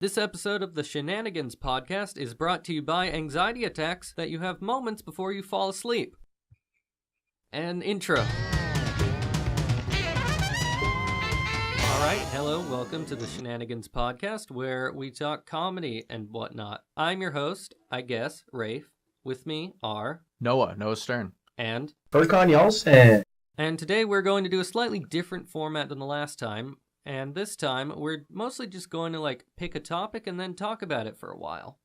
This episode of the Shenanigans podcast is brought to you by anxiety attacks that you have moments before you fall asleep. And intro. Alright, hello, welcome to the Shenanigans podcast where we talk comedy and whatnot. I'm your host, I guess, Riff. With me are... Noah Stern. And... Yelson. And today we're going to do a slightly different format than the last time. And this time, we're mostly just going to, pick a topic and then talk about it for a while.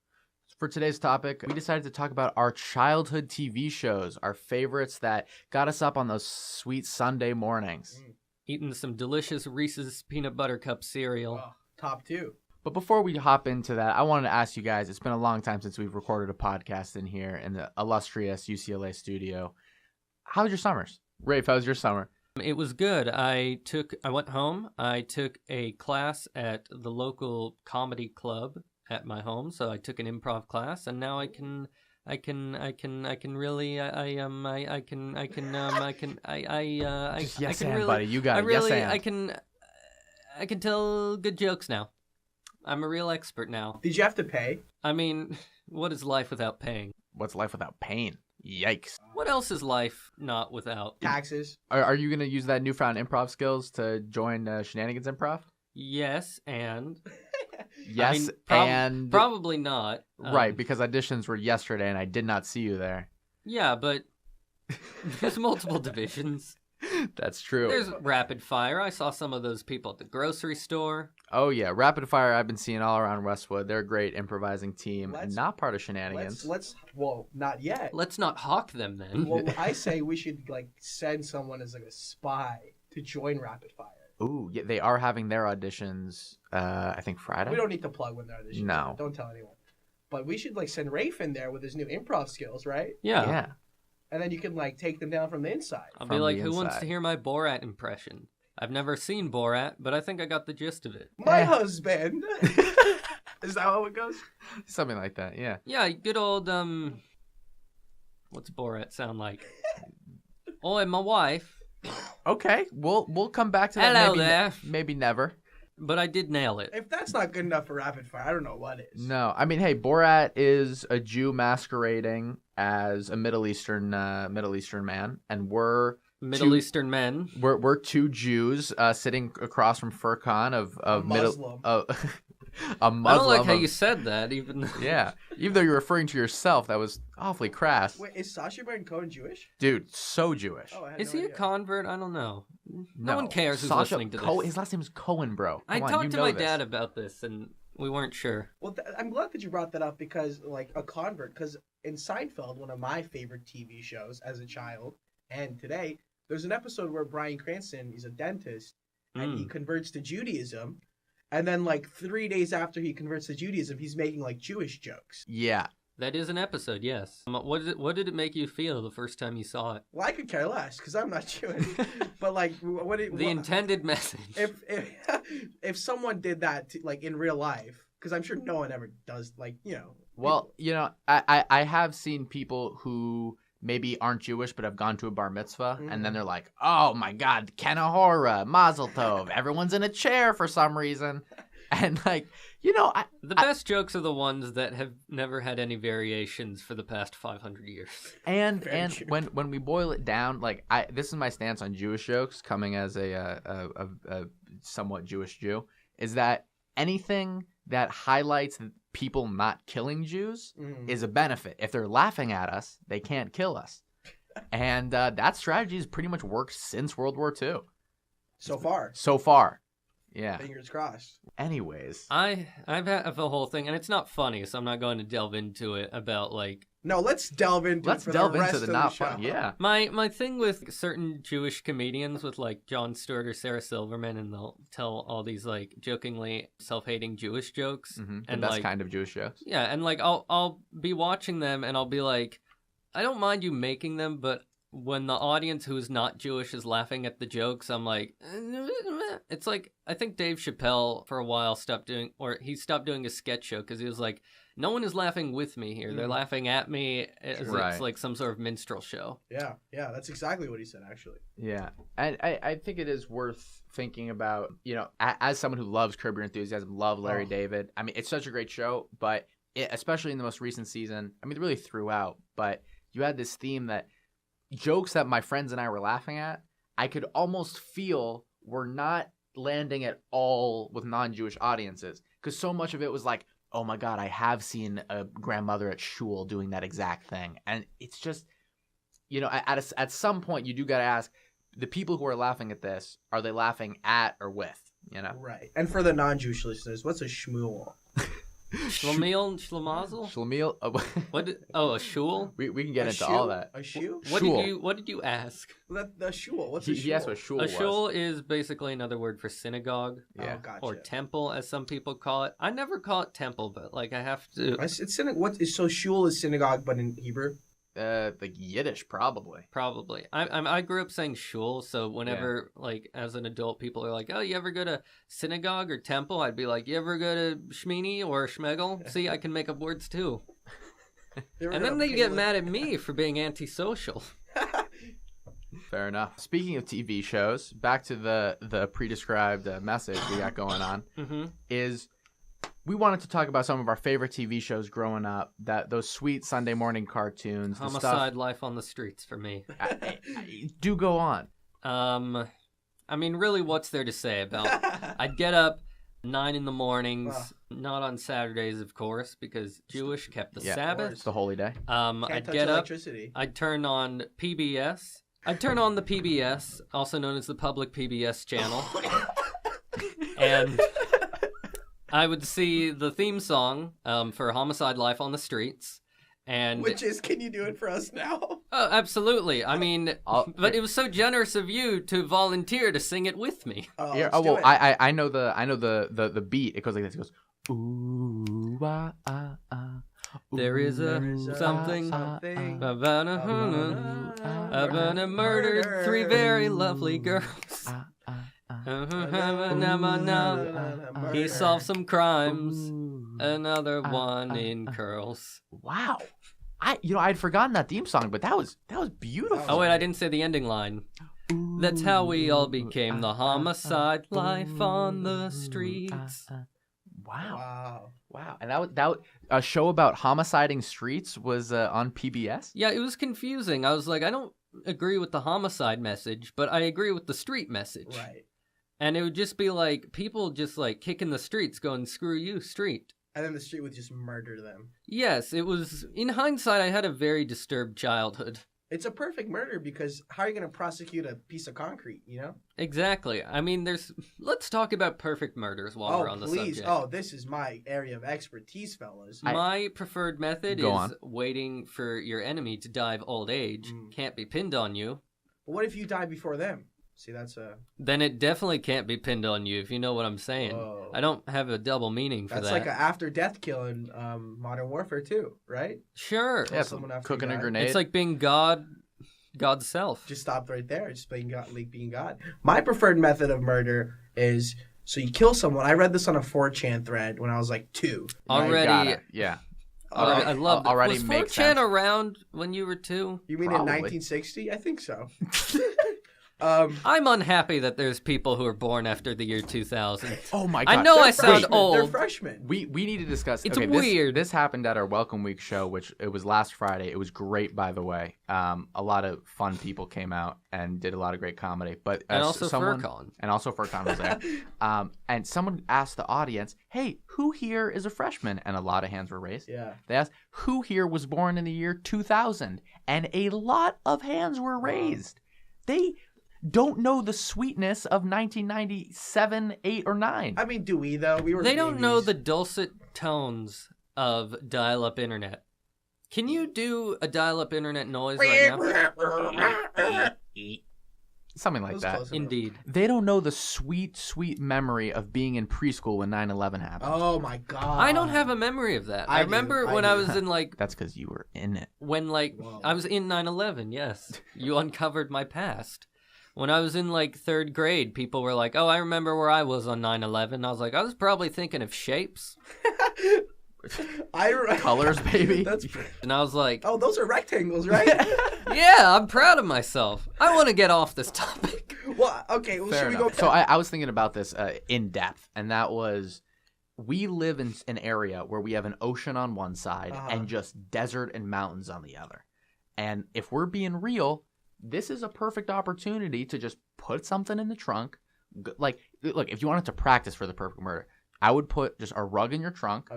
For today's topic, we decided to talk about our childhood TV shows, our favorites that got us up on those sweet Sunday mornings. Eating some delicious Reese's Peanut Butter Cup cereal. Oh, top two. But before we hop into that, I wanted to ask you guys, it's been a long time since we've recorded a podcast in here in the illustrious UCLA studio. How was your summers? Rafe, how was your summer? It was good. I went home. I took a class at the local comedy club at my home. So I took an improv class, and now I can buddy, you got it. I can tell good jokes now. I'm a real expert now. Did you have to pay? I mean, what is life without paying? What's life without pain? Yikes. What else is life not without? Taxes. Are you going to use that newfound improv skills to join Shenanigans Improv? Yes, and... Yes, and... Probably not. Right, because auditions were yesterday and I did not see you there. Yeah, but there's multiple divisions. That's true. There's rapid fire. I saw some of those people at the grocery store. Oh, yeah. Rapid fire I've been seeing all around Westwood. They're a great improvising team and not part of Shenanigans. Well, not yet. Let's not hawk them then. Well, I say we should send someone as a spy to join rapid fire. Ooh, yeah, they are having their auditions, I think Friday. We don't need to plug when their auditions No. Don't tell anyone. But we should send Rafe in there with his new improv skills, right? Yeah. And then you can take them down from the inside. I'll be like, who wants to hear my Borat impression? I've never seen Borat, but I think I got the gist of it. My husband. Is that how it goes? Something like that, yeah. Yeah, good old, what's Borat sound like? Oh, and my wife. Okay, we'll come back to that. Hello there. Maybe never. But I did nail it. If that's not good enough for rapid fire, I don't know what is. No, I mean, hey, Borat is a Jew masquerading as a Middle Eastern man, and we're Eastern men. We're two Jews sitting across from Furkan of a Muslim. A Muslim. I don't like how you said that, even. Yeah, even though you're referring to yourself, that was awfully crass. Wait, is Sacha Baron Cohen Jewish? Dude, so Jewish. Oh, is he a convert? I don't know. No one cares who's Sacha listening to this. His last name is Cohen, bro. I talked to my dad about this, and we weren't sure. Well, I'm glad that you brought that up because, a convert, because in Seinfeld, one of my favorite TV shows as a child, and today, there's an episode where Bryan Cranston, he's a dentist, and he converts to Judaism, and then, 3 days after he converts to Judaism, he's making, Jewish jokes. Yeah. That is an episode, yes. What did it make you feel the first time you saw it? Well, I could care less, because I'm not Jewish. But, intended message. If someone did that, in real life, because I'm sure no one ever does, Well, I have seen people who maybe aren't Jewish but have gone to a bar mitzvah, and then they're like, oh my God, Ken Ahora, Mazel Tov, everyone's in a chair for some reason. And the best jokes are the ones that have never had any variations for the past 500 years. And when we boil it down, this is my stance on Jewish jokes, coming as a somewhat Jewish Jew, is that anything that highlights people not killing Jews is a benefit. If they're laughing at us, they can't kill us. And that strategy has pretty much worked since World War II. So far. Yeah. Fingers crossed. Anyways. I've had the whole thing, and it's not funny, so I'm not going to delve into it about, No, let's delve into the not fun. Yeah. My thing with certain Jewish comedians with, Jon Stewart or Sarah Silverman, and they'll tell all these, jokingly self-hating Jewish jokes. The and best kind of Jewish jokes. Yeah, and, I'll be watching them, and I'll be like, I don't mind you making them, but when the audience who's not Jewish is laughing at the jokes, I'm like, it's like, I think Dave Chappelle for a while stopped doing a sketch show because he was like, no one is laughing with me here. They're laughing at me as it's like some sort of minstrel show. Yeah, that's exactly what he said, actually. Yeah, and I think it is worth thinking about, as someone who loves Curb Your Enthusiasm, love Larry David. I mean, it's such a great show, but especially in the most recent season, I mean, really throughout, but you had this theme that jokes that my friends and I were laughing at, I could almost feel were not landing at all with non-Jewish audiences, because so much of it was like, oh my God, I have seen a grandmother at shul doing that exact thing. And it's just, at some point you do got to ask, the people who are laughing at this, are they laughing at or with, Right. And for the non-Jewish listeners, what's a shmuel? Schlemiel, Schlemazel? Schlemiel? A shul? We can get into all that. A shul? What did you ask? The shul. What's a shul? He asked what shul was. A shul is basically another word for synagogue. Yeah. Oh, gotcha. Or temple, as some people call it. I never call it temple, but like I have to. So shul is synagogue, but in Hebrew? Like Yiddish, probably. Probably. I grew up saying shul, so whenever, like, as an adult, people are like, oh, you ever go to synagogue or temple? I'd be like, you ever go to Shmini or Schmegel? See, I can make up words, too. And then they get mad at me for being antisocial. Fair enough. Speaking of TV shows, back to the pre-described message we got going on, is we wanted to talk about some of our favorite TV shows growing up, those sweet Sunday morning cartoons. Homicide Life on the Streets for me. Do go on. I mean, really, what's there to say about... I'd get up 9 in the mornings, not on Saturdays, of course, because Jewish kept the Sabbath. It's the holy day. I'd get up, I'd turn on PBS. I'd turn on the PBS, also known as the public PBS channel. And I would see the theme song for Homicide Life on the Streets. And which is, can you do it for us now? Oh, absolutely. I mean, but it was so generous of you to volunteer to sing it with me. I know the beat. It goes like this. It goes, ooh, ah, ah, ah. There is something about a murdered 3 very lovely girls. He solved some crimes. Another one in curls. Wow. I'd forgotten that theme song, but that was beautiful. Oh wait, I didn't say the ending line. That's how we all became the homicide life on the streets. Wow. And that a show about homiciding streets was on PBS? Yeah, it was confusing. I was like, I don't agree with the homicide message, but I agree with the street message. Right. And it would just be like people just like kicking the streets going, screw you, street. And then the street would just murder them. Yes, it was, in hindsight, I had a very disturbed childhood. It's a perfect murder because how are you going to prosecute a piece of concrete, Exactly. I mean, let's talk about perfect murders while we're on the subject. Oh, this is my area of expertise, fellas. My preferred method is waiting for your enemy to die of old age. Can't be pinned on you. But what if you die before them? See, Then it definitely can't be pinned on you, if you know what I'm saying. Whoa. I don't have a double meaning for that. That's like an after-death kill in Modern Warfare 2, right? Sure. Yeah, cooking a grenade. It's like being God's self. Just stopped right there. Just being God. My preferred method of murder is, so you kill someone. I read this on a 4chan thread when I was like 2. Already. Yeah. I love it. Already was makes 4chan sense. around when you were 2? You mean Probably. in 1960? I think so. I'm unhappy that there's people who are born after the year 2000. Oh my God. I know I sound old. They're freshmen. We need to discuss. It's weird. This happened at our Welcome Week show, which it was last Friday. It was great, by the way. A lot of fun people came out and did a lot of great comedy. But and also FurCon. And also FurCon was there. And someone asked the audience, "Hey, who here is a freshman?" And a lot of hands were raised. Yeah. They asked, "Who here was born in the year 2000?" And a lot of hands were raised. They don't know the sweetness of 1997, 8, or 9. I mean, do we, though? They don't know the dulcet tones of dial-up internet. Can you do a dial-up internet noise right now? Something like that. Indeed. They don't know the sweet, sweet memory of being in preschool when 9/11 happened. Oh my god. I don't have a memory of that. I remember when I was in like. That's because you were in it. When like I was in 9/11. Yes, you uncovered my past. When I was in like 3rd grade, people were like, "Oh, I remember where I was on 9/11." I was like, I was probably thinking of shapes. Colors, baby. And I was like, oh, those are rectangles, right? yeah, I'm proud of myself. I want to get off this topic. Well, okay, well, should we go? So I was thinking about this in depth, and that was, we live in an area where we have an ocean on one side and just desert and mountains on the other. And if we're being real, this is a perfect opportunity to just put something in the trunk. Like, look, if you wanted to practice for the perfect murder, I would put just a rug in your trunk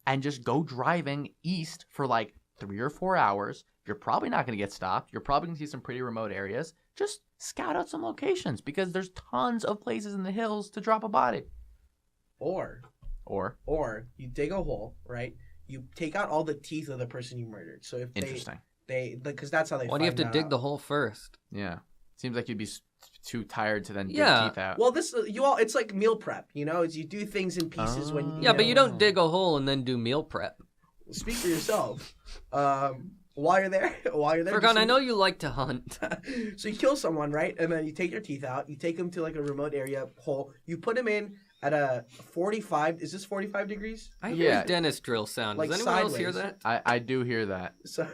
and just go driving east for like 3 or 4 hours. You're probably not going to get stopped. You're probably going to see some pretty remote areas. Just scout out some locations because there's tons of places in the hills to drop a body. Or you dig a hole, right? You take out all the teeth of the person you murdered. So if Interesting. Because that's how they. Why do you have to dig the hole first? Yeah, seems like you'd be too tired to then dig teeth out. Well, it's like meal prep, is you do things in pieces when. But you don't dig a hole and then do meal prep. Speak for yourself. While you're there, Furkan, I know you like to hunt. So you kill someone, right? And then you take your teeth out. You take them to like a remote area hole. You put them in at a 45. Is this 45 degrees? I hear a dentist drill sound. Like does anyone sideways. else hear that? I do hear that. So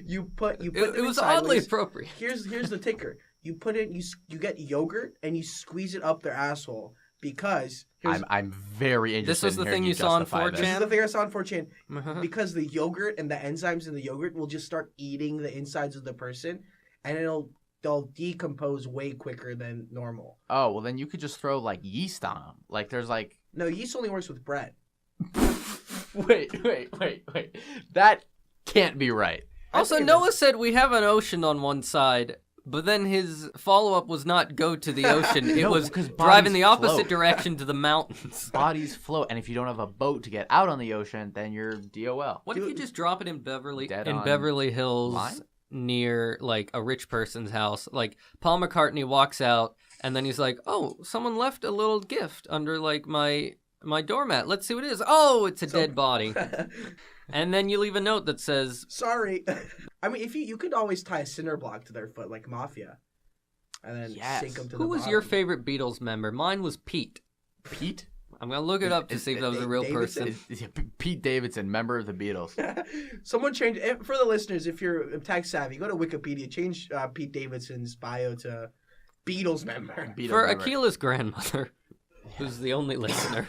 you put them it was sideways. oddly appropriate. Here's the ticker. You put it. You get yogurt and you squeeze it up their asshole because. I'm very interested. This was the thing you saw on 4chan? This is the thing I saw on 4chan. Because the yogurt and the enzymes in the yogurt will just start eating the insides of the person, and they'll decompose way quicker than normal. Oh, well then you could just throw like yeast on them. Like there's like. No, yeast only works with bread. Wait. That can't be right. Also, Noah said we have an ocean on one side. But then his follow-up was not go to the ocean. It was drive in the opposite direction to the mountains. Bodies float, and if you don't have a boat to get out on the ocean, then you're DOL. What if you just drop it in Beverly Hills near, like, a rich person's house? Like, Paul McCartney walks out, and then he's like, oh, someone left a little gift under, like, my doormat. Let's see what it is. Oh, it's a dead body. And then you leave a note that says... Sorry. I mean, if you could always tie a cinder block to their foot, like Mafia. And then sink them to the bottom. Who was your favorite Beatles member? Mine was Pete. Pete? I'm going to look it up to see if that was a real person. Pete Davidson, member of the Beatles. Someone changed... For the listeners, if you're tech savvy, go to Wikipedia. Change Pete Davidson's bio to Beatles member. For Akila's grandmother, who's the only listener.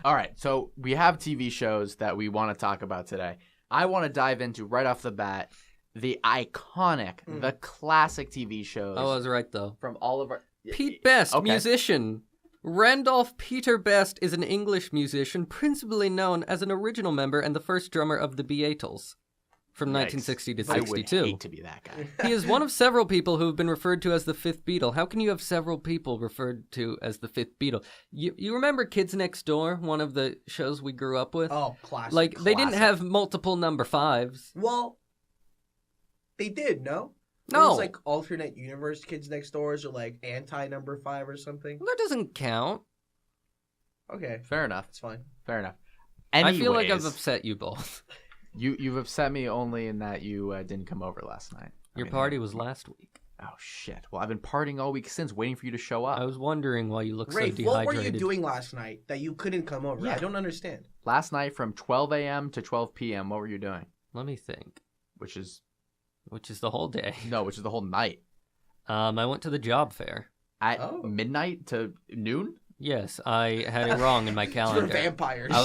All right, so we have TV shows that we want to talk about today. I want to dive into, right off the bat, the iconic, the classic TV shows. Oh, I was right, though. From all of our... Pete Best, musician. Randolph Peter Best is an English musician, principally known as an original member and the first drummer of the Beatles. From 1960 to 62. I would hate to be that guy. He is one of several people who have been referred to as the fifth Beatle. How can you have several people referred to as the fifth Beatle? You remember Kids Next Door, one of the shows we grew up with? Oh, classic. Like, they didn't have multiple number fives. Well, they did, no? No. It was like alternate universe Kids Next Doors or like anti-number 5 or something. Well, that doesn't count. Okay. Fair enough. It's fine. Fair enough. Anyways, I feel like I've upset you both. You've upset me only in that you didn't come over last night. Your party was last week. Oh, shit. Well, I've been partying all week since, waiting for you to show up. I was wondering why you look so dehydrated. What were you doing last night that you couldn't come over? Yeah. I don't understand. Last night from 12 a.m. to 12 p.m., what were you doing? Let me think. Which is the whole day. No, which is the whole night. I went to the job fair. At midnight to noon? Yes, I had it wrong in my calendar. You're vampires. I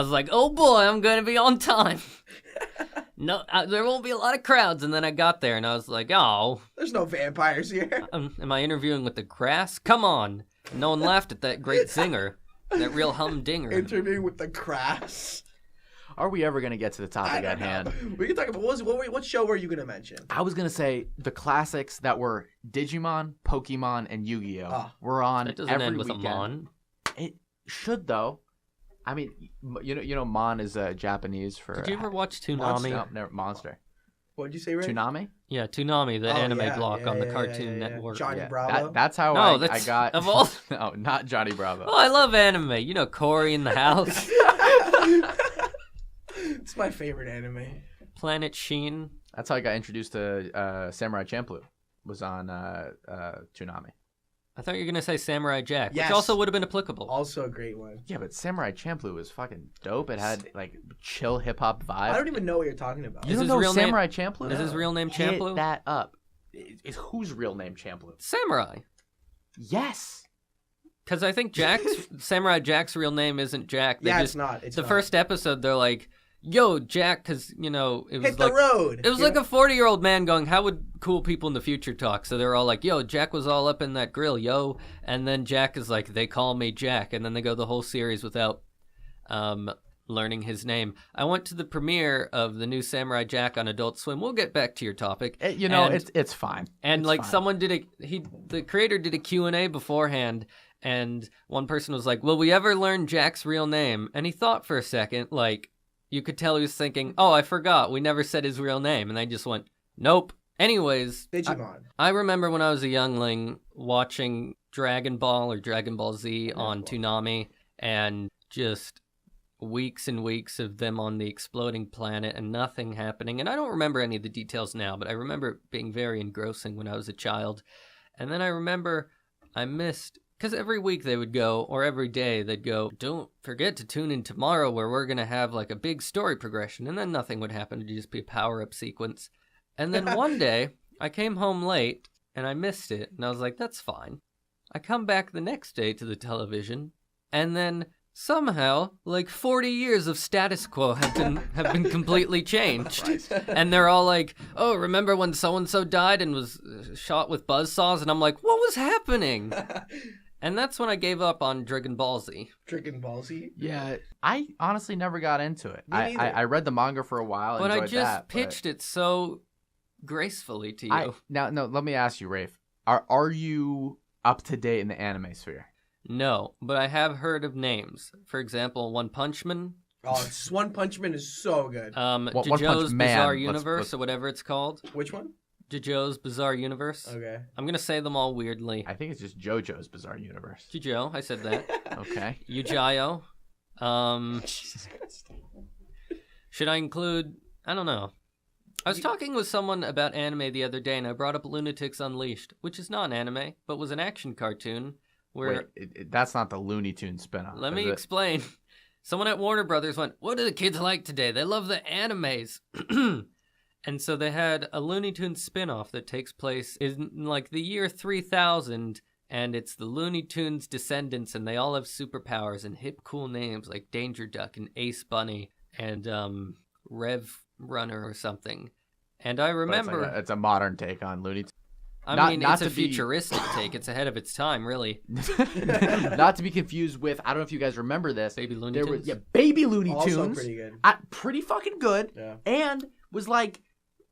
was like, oh boy, I'm going to be on time. No, there won't be a lot of crowds. And then I got there and I was like, oh. There's no vampires here. Am I interviewing with the grass? Come on. No one laughed at that great singer, that real humdinger. Interviewing with the grass. Are we ever going to get to the topic at hand? We can talk about what show were you going to mention? I was going to say the classics that were Digimon, Pokemon, and Yu-Gi-Oh! Were on every weekend. It doesn't end with a Mon. It should, though. I mean, you know, Mon is Japanese for... Did you ever watch Toonami? Monster. What'd you say, Ray? Toonami? Yeah, Toonami, the anime block on the Cartoon Network. Johnny Bravo. That's how I got. Of all... No, not Johnny Bravo. Oh, I love anime. You know, Cory in the House. It's my favorite anime. Planet Sheen. That's how I got introduced to Samurai Champloo. Was on Toonami. I thought you were going to say Samurai Jack, yes. which also would have been applicable. Also a great one. Yeah, but Samurai Champloo was fucking dope. It had, like, chill hip-hop vibe. I don't even know what you're talking about. You don't know Samurai Champloo? Is his real name Champloo? Hit that up. Is whose real name Champloo? Samurai. Yes. Because I think Samurai Jack's real name isn't Jack. It's not. The first episode, they're like, yo, Jack, because, you know, it was hit the road. It was like a 40-year-old man going, how would cool people in the future talk? So they're all like, yo, Jack was all up in that grill, yo. And then Jack is like, they call me Jack. And then they go the whole series without learning his name. I went to the premiere of the new Samurai Jack on Adult Swim. We'll get back to your topic. It's fine. And it's fine. Someone the creator did a Q&A beforehand. And one person was like, will we ever learn Jack's real name? And he thought for a second, like, you could tell he was thinking, oh, I forgot. We never said his real name. And they just went, nope. Anyways, Digimon. I remember when I was a youngling watching Dragon Ball or Dragon Ball Z on Toonami and just weeks and weeks of them on the exploding planet and nothing happening. And I don't remember any of the details now, but I remember it being very engrossing when I was a child. And then I remember I missed... Because every week they would go, or every day they'd go, don't forget to tune in tomorrow where we're going to have like a big story progression. And then nothing would happen. It'd just be a power-up sequence. And then one day, I came home late, and I missed it. And I was like, that's fine. I come back the next day to the television, and then somehow, like 40 years of status quo have been completely changed. And they're all like, oh, remember when so-and-so died and was shot with buzzsaws? And I'm like, what was happening? And that's when I gave up on Dragon Ball Z. Dragon Ball Z? Yeah, I honestly never got into it. I read the manga for a while. But I just pitched it so gracefully to you. No, let me ask you, Rafe. Are you up to date in the anime sphere? No, but I have heard of names. For example, One Punch Man. Oh, One Punch Man is so good. JoJo's Bizarre Universe or whatever it's called. Which one? JoJo's Bizarre Universe. Okay. I'm going to say them all weirdly. I think it's just JoJo's Bizarre Universe. JoJo, I said that. Okay. Yujayo. Should I include... I don't know. I was talking with someone about anime the other day, and I brought up Lunatics Unleashed, which is not an anime, but was an action cartoon where... Wait, that's not the Looney Tunes spinoff. Let me explain. Someone at Warner Brothers went, what do the kids like today? They love the animes. And so they had a Looney Tunes spinoff that takes place in like the year 3000, and it's the Looney Tunes descendants, and they all have superpowers and hip cool names like Danger Duck and Ace Bunny and Rev Runner or something. And I remember... It's a modern take on Looney Tunes. It's a futuristic take. It's ahead of its time, really. Not to be confused with, I don't know if you guys remember this. Baby Looney Tunes? Baby Looney Tunes. Also pretty good. Pretty fucking good. Yeah. And was like...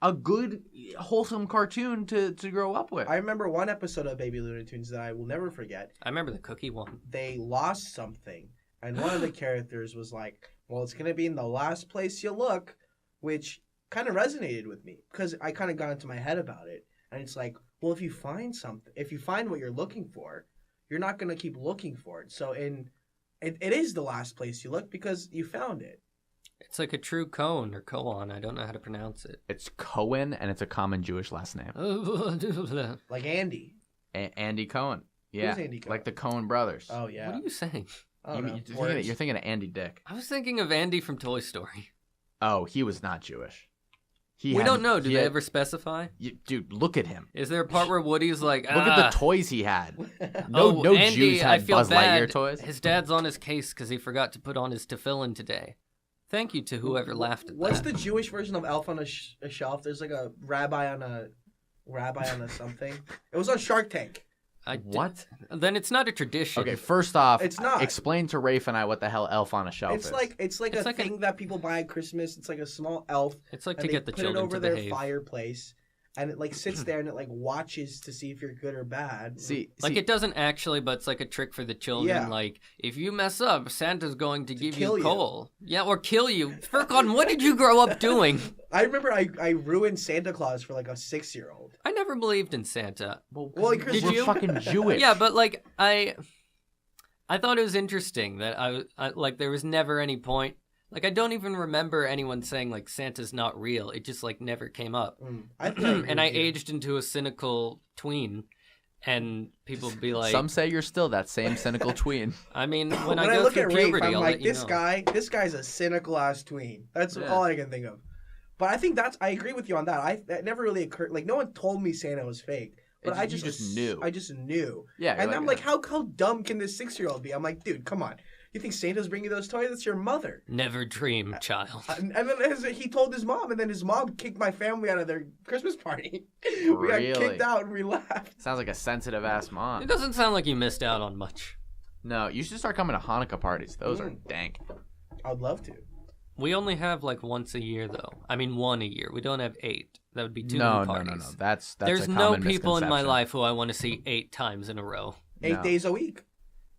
a good, wholesome cartoon to grow up with. I remember one episode of Baby Looney Tunes that I will never forget. I remember the cookie one. They lost something, and one of the characters was like, well, it's going to be in the last place you look, which kind of resonated with me, because I kind of got into my head about it. And it's like, well, if you find something, if you find what you're looking for, you're not going to keep looking for it. So it is the last place you look because you found it. It's like a true koan or koan. I don't know how to pronounce it. It's Cohen, and it's a common Jewish last name. Like Andy. Andy Cohen. Yeah. Who's Andy Cohen? Like the Cohen brothers. Oh, yeah. What are you saying? You're thinking of Andy Dick. I was thinking of Andy from Toy Story. Oh, he was not Jewish. We don't know. Did they ever specify? Dude, look at him. Is there a part where Woody's like, look at the toys he had. No Andy, Jews had Buzz Lightyear toys. His dad's on his case because he forgot to put on his tefillin today. Thank you to whoever laughed at that. What's the Jewish version of Elf on a Shelf? There's like a rabbi on a something. It was on Shark Tank. What? Then it's not a tradition. Okay, first off, it's not. Explain to Rafe and I what the hell Elf on a Shelf is. It's like a thing that people buy at Christmas. It's like a small elf. It's like to get the children to behave. Put it over their fireplace, and it like sits there and it like watches to see if you're good or bad. Like it doesn't actually, but it's like a trick for the children. Yeah. Like if you mess up, Santa's going to give you coal. Yeah, or kill you. Furcon, what did you grow up doing? I remember I ruined Santa Claus for like a 6-year-old. I never believed in Santa. Well, did you? Fucking Jewish. Yeah, but like I thought it was interesting that I like there was never any point. Like, I don't even remember anyone saying, like, Santa's not real. It just, like, never came up. And I aged into a cynical tween, and people be like... Some say you're still that same cynical tween. I mean, when I go look through at puberty, Rafe, I'm I'll like, let you know. This guy's a cynical-ass tween. That's all I can think of. But I think I agree with you on that. That never really occurred. Like, no one told me Santa was fake. But I just knew. I just knew. Yeah. And I'm like, how dumb can this 6-year-old be? I'm like, dude, come on. You think Santa's bringing you those toys? That's your mother. Never dream, child. And then he told his mom, and then his mom kicked my family out of their Christmas party. We got kicked out and we left. Sounds like a sensitive-ass mom. It doesn't sound like you missed out on much. No, you should start coming to Hanukkah parties. Those are dank. I would love to. We only have like once a year, though. I mean, 1 a year. We don't have 8. That would be too many parties. No. That's There's a no common people in my misconception. life who I want to see 8 times in a row. 8 days a week.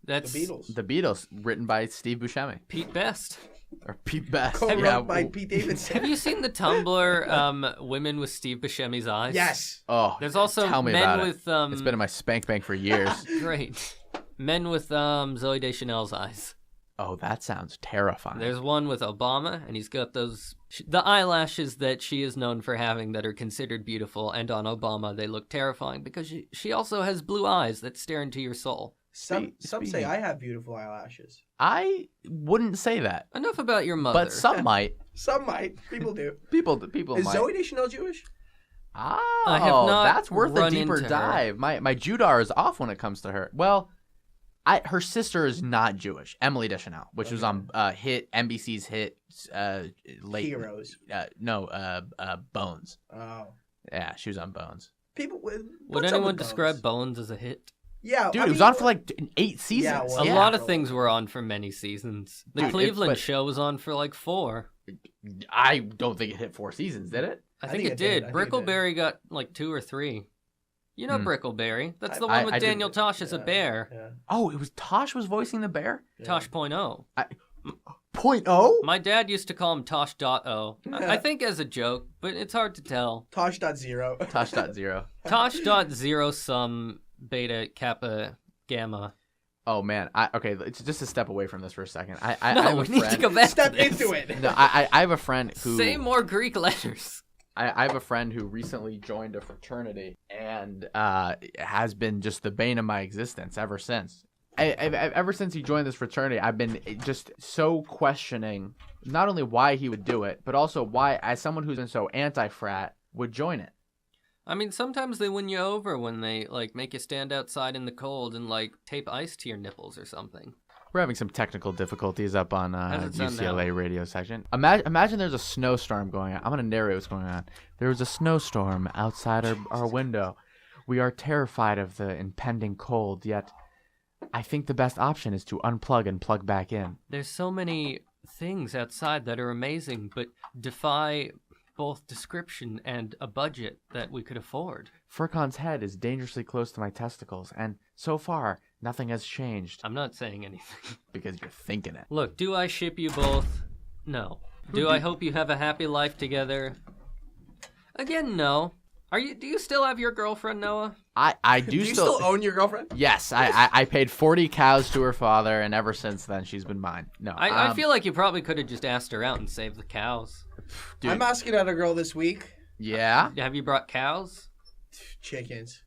That's the Beatles. The Beatles, written by Steve Buscemi. Pete Best. Or Pete Best. Co-wrote by Pete Davidson. Have you seen the Tumblr Women with Steve Buscemi's Eyes? Yes. Oh, there's also tell me men about with it. It's been in my spank bank for years. Great. Men with Zooey Deschanel's eyes. Oh, that sounds terrifying. There's one with Obama, and he's got the eyelashes that she is known for having that are considered beautiful, and on Obama they look terrifying because she also has blue eyes that stare into your soul. Some say I have beautiful eyelashes. I wouldn't say that. Enough about your mother. But some might. Some might. People do. People Is might. Zooey Deschanel Jewish? Oh, I have not that's worth a deeper into her. dive. My Judar is off when it comes to her. Well, her sister is not Jewish. Emily Deschanel, which was on NBC's hit late Heroes. Bones. Oh. Yeah, she was on Bones. Would anyone describe Bones as a hit? Yeah, dude, it was on for like 8 seasons. Yeah, well, a lot of things were on for many seasons. The Cleveland show was on for like 4. I don't think it hit 4 seasons, did it? I think it did. Brickleberry got like 2 or 3. You know Brickleberry. That's the one with Daniel Tosh as a bear. Yeah. Oh, it was Tosh was voicing the bear? Yeah. Tosh.0. .0? My dad used to call him Tosh.0. I think as a joke, but it's hard to tell. Tosh.0. Tosh.0. Tosh.0 some beta kappa gamma. Oh man, okay. It's just a step away from this for a second. I have a friend. Need to go back. Step into it. No, I have a friend who say more Greek letters. I have a friend who recently joined a fraternity and has been just the bane of my existence ever since. Ever since he joined this fraternity, I've been just so questioning not only why he would do it, but also why, as someone who's been so anti-frat, would join it. I mean, sometimes they win you over when they like make you stand outside in the cold and like tape ice to your nipples or something. We're having some technical difficulties up on UCLA radio section. Imagine there's a snowstorm going on. I'm going to narrate what's going on. There was a snowstorm outside our window. We are terrified of the impending cold, yet I think the best option is to unplug and plug back in. There's so many things outside that are amazing, but defy both description and a budget that we could afford. Furcon's head is dangerously close to my testicles, and so far, nothing has changed. I'm not saying anything. Because you're thinking it. Look, do I ship you both? No. Do I hope you have a happy life together? Again, no. Do you still have your girlfriend, Noah? I do you still own your girlfriend? Yes, I paid 40 cows to her father, and ever since then, she's been mine. No, I feel like you probably could have just asked her out and saved the cows. Dude. I'm asking out a girl this week. Yeah? Have you brought cows? Chickens.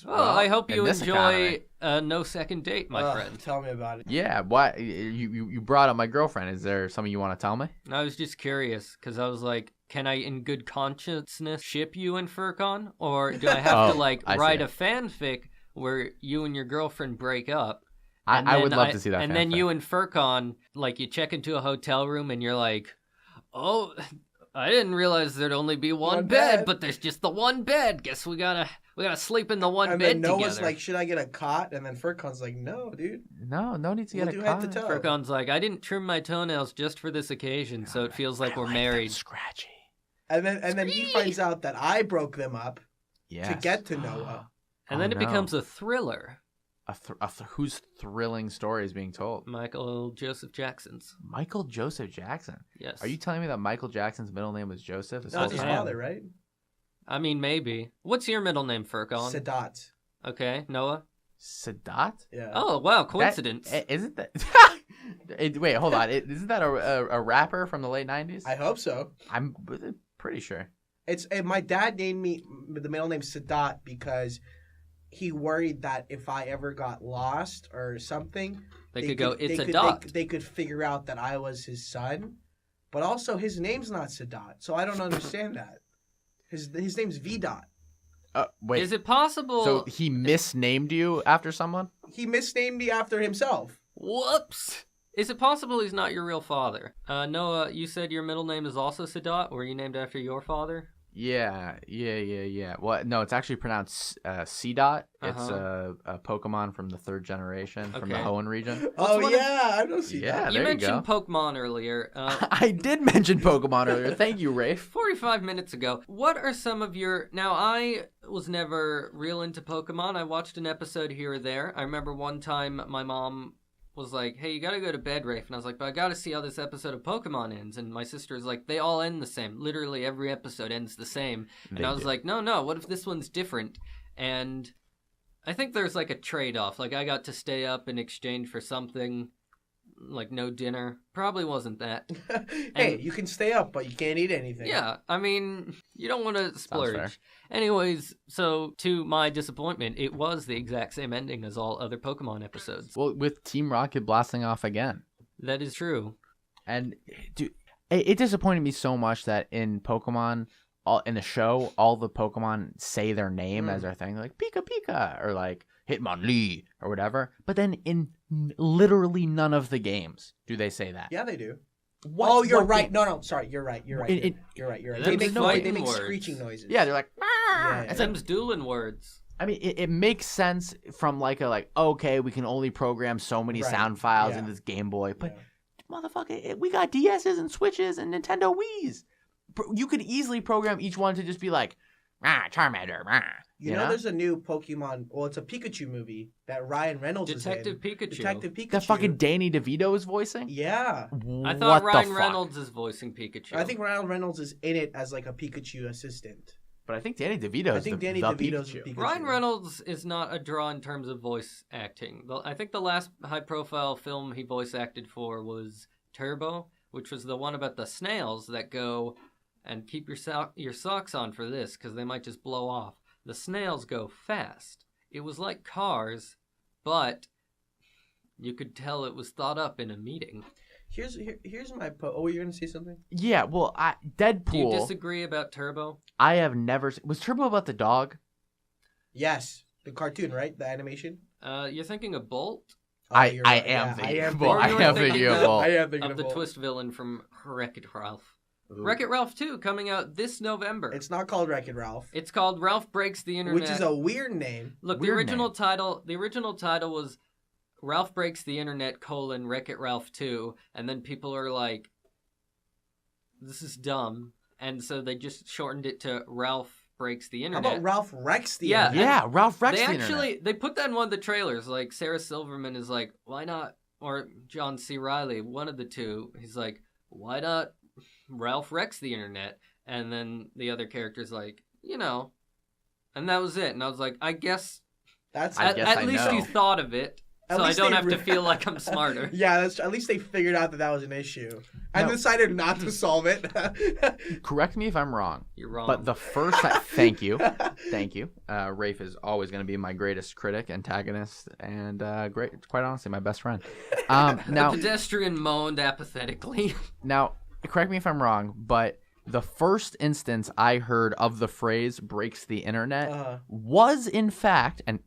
Well, I hope you enjoy no second date, my friend. Tell me about it. Yeah, why you brought up my girlfriend. Is there something you want to tell me? I was just curious, because I was like, can I, in good consciousness, ship you and Furcon? Or do I have to, write a fanfic where you and your girlfriend break up? I would love to see that and fanfic. then you and Furcon, you check into a hotel room and you're like, oh, I didn't realize there'd only be one bed, but there's just the one bed. Guess we gotta sleep in the one bed together. And then Noah's like, should I get a cot? And then Furcon's like, no, dude. No need to get a cot. Furcon's like, I didn't trim my toenails just for this occasion, so it feels like we're married. Scratchy. And then he finds out that I broke them up to get to Noah. And then it becomes a thriller. Whose thrilling story is being told? Michael Joseph Jackson's. Michael Joseph Jackson? Yes. Are you telling me that Michael Jackson's middle name was Joseph? That's his father, right? I mean, maybe. What's your middle name, Furcon? Sadat. Okay, Noah? Sadat? Yeah. Oh, wow, coincidence. Isn't that... Wait, hold on. Isn't that a rapper from the late 90s? I hope so. I'm pretty sure. My dad named me the middle name Sadat because he worried that if I ever got lost or something, they could go, it's a dot. They could figure out that I was his son. But also, his name's not Sadat, so I don't understand that. His name's V-Dot. Wait. Is it possible? So he misnamed you after someone? He misnamed me after himself. Whoops. Is it possible he's not your real father? Noah, you said your middle name is also Sadat. Were you named after your father? Yeah. Well, no, it's actually pronounced C-Dot. It's a Pokemon from the 3rd generation from the Hoenn region. I know C-Dot. Yeah, you mentioned Pokemon earlier. I did mention Pokemon earlier. Thank you, Rafe. 45 minutes ago. What are some of your... Now, I was never real into Pokemon. I watched an episode here or there. I remember one time my mom was like, hey, you gotta go to bed, Rafe. And I was like, but I gotta see how this episode of Pokemon ends. And my sister's like, they all end the same. Literally every episode ends the same. And I was like, no, what if this one's different? And I think there's like a trade-off. Like I got to stay up in exchange for something, like no dinner. Probably wasn't that. Hey, you can stay up, but you can't eat anything. Yeah, I mean, you don't want to splurge. Anyways, so to my disappointment, it was the exact same ending as all other Pokemon episodes. Well, with Team Rocket blasting off again. That is true. And dude, it disappointed me so much that in Pokemon, in the show, all the Pokemon say their name as their thing. They're like, Pika Pika, or like, Hitmonlee, or whatever. But then in literally none of the games do they say that. Yeah, they do. You're right. No, sorry. You're right. You're right. They make screeching noises. Yeah, they're like, It seems dueling words. I mean, it makes sense from okay, we can only program so many sound files in this Game Boy. But, motherfucker, we got DSs and Switches and Nintendo Wiis. You could easily program each one to just be like, Charmander, You know, there's a new Pokemon. Well, it's a Pikachu movie that Ryan Reynolds Detective is in. Pikachu. Detective Pikachu. That fucking Danny DeVito is voicing? Yeah. I thought Ryan Reynolds is voicing Pikachu. I think Ryan Reynolds is in it as like a Pikachu assistant. But I think Danny DeVito is the Pikachu. Ryan Reynolds is not a draw in terms of voice acting. I think the last high-profile film he voice acted for was Turbo, which was the one about the snails that go and keep your socks on for this because they might just blow off. The snails go fast. It was like Cars, but you could tell it was thought up in a meeting. Here's my you're gonna say something? Yeah, well, Deadpool. Do you disagree about Turbo? I have never. Was Turbo about the dog? Yes, the cartoon, right? The animation. You're thinking of Bolt. I am thinking of Bolt. Of the twist villain from Wreck-It Ralph. Ooh. Wreck-It Ralph 2 coming out this November. It's not called Wreck-It Ralph. It's called Ralph Breaks the Internet. Which is a weird name. Look, the original title was Ralph Breaks the Internet, Wreck-It Ralph 2, and then people are like, this is dumb, and so they just shortened it to Ralph Breaks the Internet. How about Ralph Wrecks the Internet? Yeah, Ralph Wrecks the Internet. They put that in one of the trailers, like Sarah Silverman is like, why not, or John C. Reilly, one of the two, he's like, why not Ralph Wrecks the Internet? And then the other character's like, and that was it. And I was like, I guess at least you thought of it. So I don't have to feel like I'm smarter. Yeah, at least they figured out that was an issue. I decided not to solve it. Correct me if I'm wrong. You're wrong. But the first time... Thank you. Rafe is always going to be my greatest critic, antagonist, and quite honestly, my best friend. The pedestrian moaned apathetically. Now, correct me if I'm wrong, but the first instance I heard of the phrase breaks the internet was, in fact, and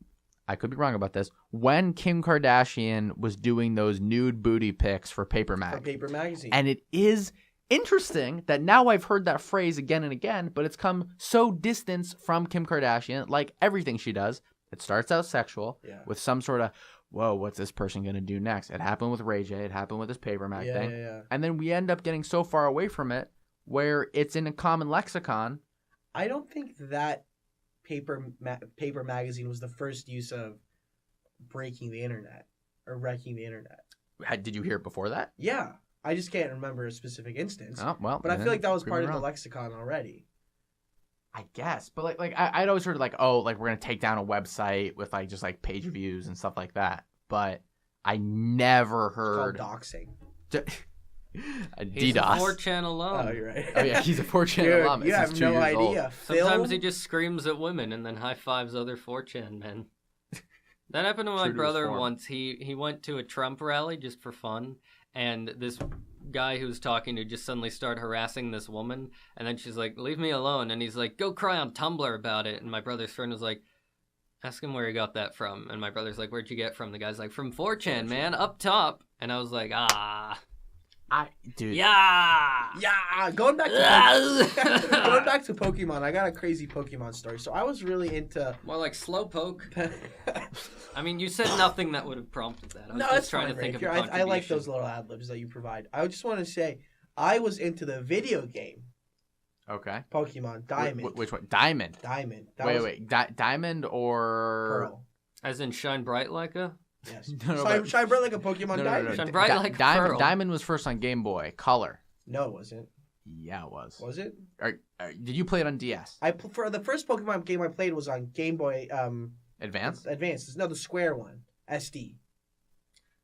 I could be wrong about this, when Kim Kardashian was doing those nude booty pics for Paper Magazine. And it is interesting that now I've heard that phrase again and again, but it's come so distant from Kim Kardashian, like everything she does. It starts out sexual with some sort of, whoa, what's this person going to do next? It happened with Ray J. It happened with this Paper Mag thing. Yeah. And then we end up getting so far away from it where it's in a common lexicon. I don't think that paper magazine was the first use of breaking the internet or wrecking the internet. Did you hear it before that? Yeah. I just can't remember a specific instance. Oh, well. But I feel like that was part of the lexicon already. I guess. But I'd always heard we're going to take down a website with just page views and stuff like that. But I never heard. It's called doxing. He's a 4chan alum. Oh, you're right. Oh, yeah, he's a 4chan alum. You have no idea. Sometimes he just screams at women and then high-fives other 4chan men. That happened to my brother once. He went to a Trump rally just for fun, and this guy who was talking to just suddenly started harassing this woman, and then she's like, leave me alone, and he's like, go cry on Tumblr about it, and my brother's friend was like, ask him where he got that from, and my brother's like, where'd you get it from? The guy's like, from 4chan, man, up top, and I was like, dude. Yeah. Going back to Pokemon, I got a crazy Pokemon story. So I was really into more like Slowpoke. I mean, you said nothing that would have prompted that. I was just trying to think of a contribution. I like those little ad libs that you provide. I just want to say, I was into the video game. Okay. Pokemon Diamond. Which one? Diamond. Diamond. Wait. Diamond or Pearl? As in shine bright like a. Yes. Shine bright like a Pokemon Diamond. Shine bright like a pearl. Diamond was first on Game Boy Color. No, it wasn't. Yeah, it was. Was it? Did you play it on DS? For the first Pokemon game I played was on Game Boy. Advance. No, the square one. SD.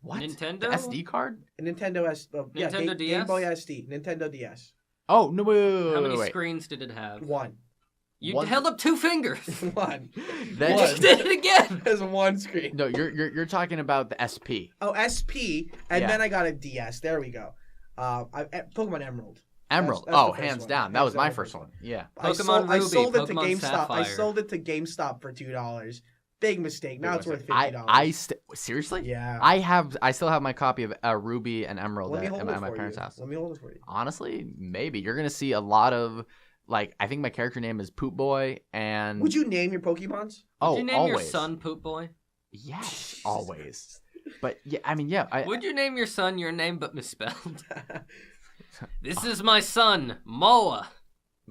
What? Nintendo. The SD card. Nintendo Nintendo DS. Game Boy SD. Nintendo DS. Oh no! Wait. How many screens did it have? One. You held up 2 fingers. One. Just did it again. There's one screen. No, you're talking about the SP. Oh, SP, and then I got a DS. There we go. Pokemon Emerald. That's hands down. That was my first one. Yeah. Pokemon Ruby. I sold it to Pokemon GameStop. Sapphire. I sold it to GameStop for $2. Big mistake. Now it's worth $50. Seriously? Yeah. I still have my copy of Ruby and Emerald at my parents' house. Let me hold it for you. Honestly, maybe you're gonna see a lot of. I think my character name is Poop Boy, and... Would you name your Pokemons? Would you name always. your son Poop Boy? Yes, always. But, yeah, Would you name your son your name but misspelled? This is my son, Moa.